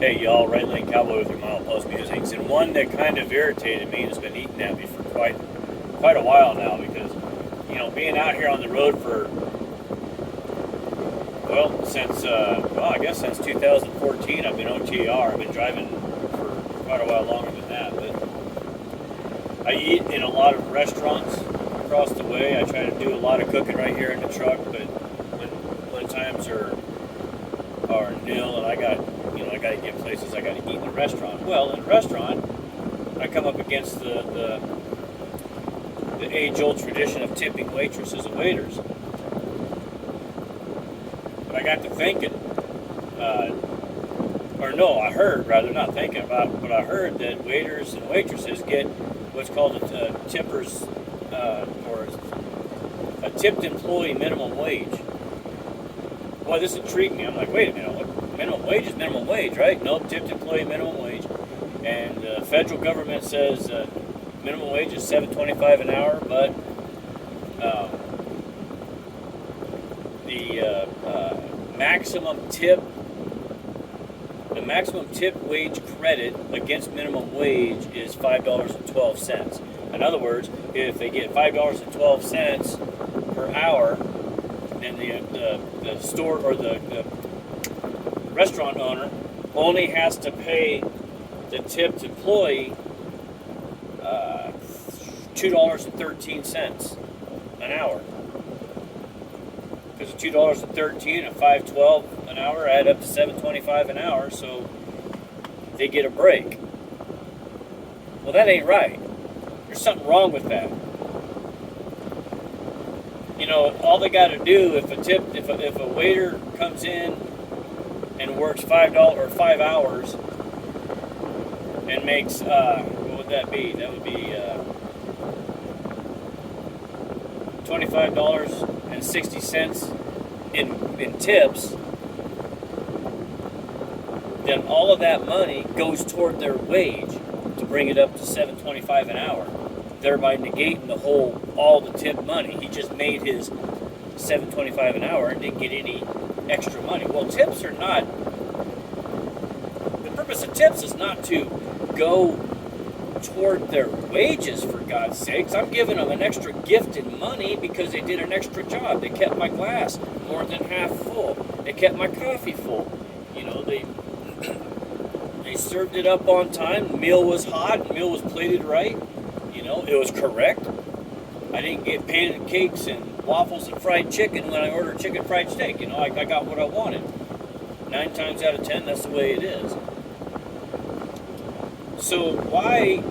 Hey y'all, Red Lane Cowboy with your milepost musings, and one that kind of irritated me and has been eating at me for quite a while now because, being out here on the road for, I guess since 2014 I've been OTR. I've been driving for quite a while longer than that, but I eat in a lot of restaurants across the way. I try to do a lot of cooking right here in the truck, but when times are nil and I got to get places, I got to eat in the restaurant. Well, in a restaurant, I come up against the age-old tradition of tipping waitresses and waiters. But I got to thinking, I heard, rather not thinking about it, but I heard that waiters and waitresses get what's called a tippers, or a tipped employee minimum wage. Boy, this intrigued me. I'm like, wait a minute, what? Minimum wage is minimum wage, right? Nope, tipped employee minimum wage. And the federal government says minimum wage is $7.25 an hour, but the maximum tip wage credit against minimum wage is $5.12. In other words, if they get $5.12 per hour, then the store or the restaurant owner only has to pay the tipped employee $2.13 an hour. Because $2.13 and $5.12 an hour add up to $7.25 an hour, so they get a break. Well, that ain't right. There's something wrong with that. All they got to do if a waiter comes in and works $5 or 5 hours and makes what would that be? That would be $25.60 in tips. Then all of that money goes toward their wage to bring it up to $7.25 an hour, thereby negating all the tip money. He just made his $7.25 an hour and didn't get any extra money. Well, tips are not. The purpose of tips is not to go toward their wages, for God's sakes. I'm giving them an extra gift in money because they did an extra job. They kept my glass more than half full. They kept my coffee full. They served it up on time. The meal was hot. The meal was plated right. It was correct. I didn't get pancakes and waffles and fried chicken when I ordered chicken fried steak. I got what I wanted. 9 times out of 10, that's the way it is. So why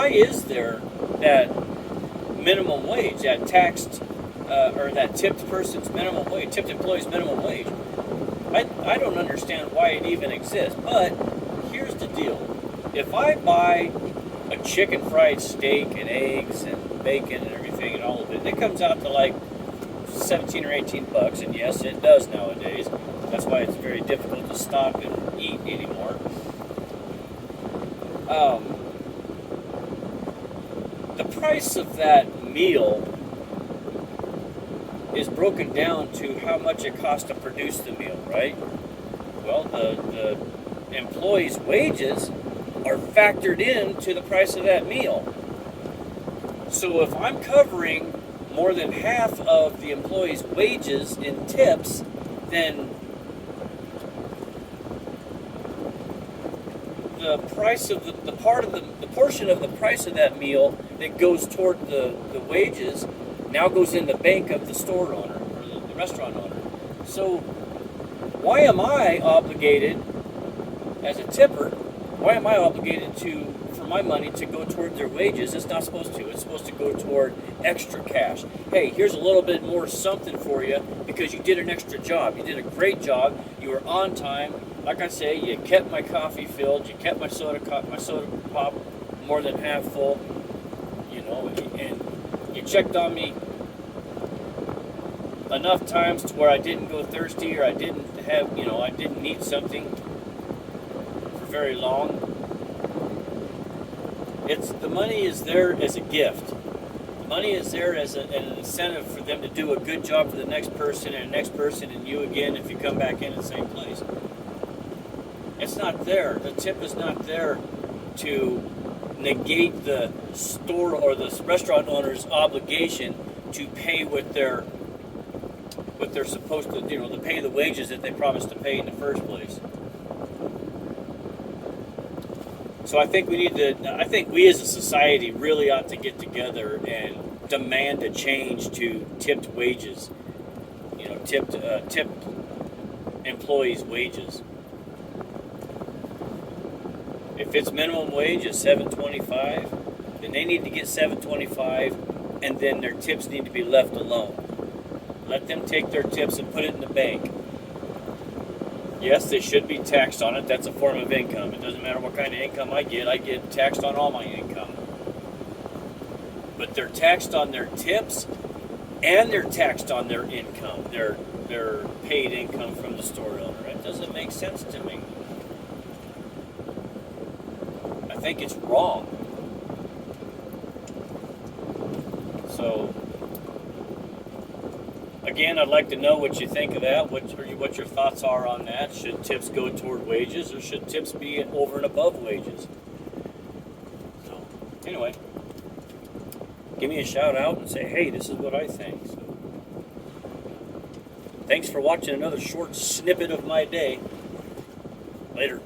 is there that minimum wage, that taxed or that tipped person's minimum wage, tipped employee's minimum wage? I don't understand why it even exists. But here's the deal: if I buy a chicken fried steak and eggs and bacon and everything and all of it comes out to like $17 or $18, and yes, it does nowadays. That's why it's very difficult to stop and eat anymore. The price of that meal is broken down to how much it costs to produce the meal, right? Well, the employee's wages are factored into the price of that meal. So if I'm covering more than half of the employee's wages in tips, then the price of the portion of the price of that meal that goes toward the wages now goes in the bank of the store owner or the restaurant owner. So why am I obligated as a tipper? Why am I obligated for my money to go toward their wages? It's not supposed to. It's supposed to go toward extra cash. Hey, here's a little bit more something for you because you did an extra job. You did a great job. You were on time. Like I say, you kept my coffee filled. You kept my soda pop more than half full. And you checked on me enough times to where I didn't go thirsty or I didn't have, I didn't need something for very long. The money is there as a gift. The money is there as an incentive for them to do a good job for the next person and the next person and you again if you come back in the same place. it's not there. The tip is not there to negate the store or the restaurant owner's obligation to pay what they're supposed to, to pay the wages that they promised to pay in the first place. So I think we as a society really ought to get together and demand a change to tipped wages, tipped employees' wages. If it's minimum wage at $7.25, then they need to get $7.25, and then their tips need to be left alone. Let them take their tips and put it in the bank. Yes, they should be taxed on it. That's a form of income. It doesn't matter what kind of income I get taxed on all my income. But they're taxed on their tips, and they're taxed on their income, their paid income from the store owner. It doesn't make sense to me. I think it's wrong. So, again, I'd like to know what you think of that, what your thoughts are on that. Should tips go toward wages, or should tips be over and above wages? So, anyway, give me a shout out and say, hey, this is what I think. So, thanks for watching another short snippet of my day. Later.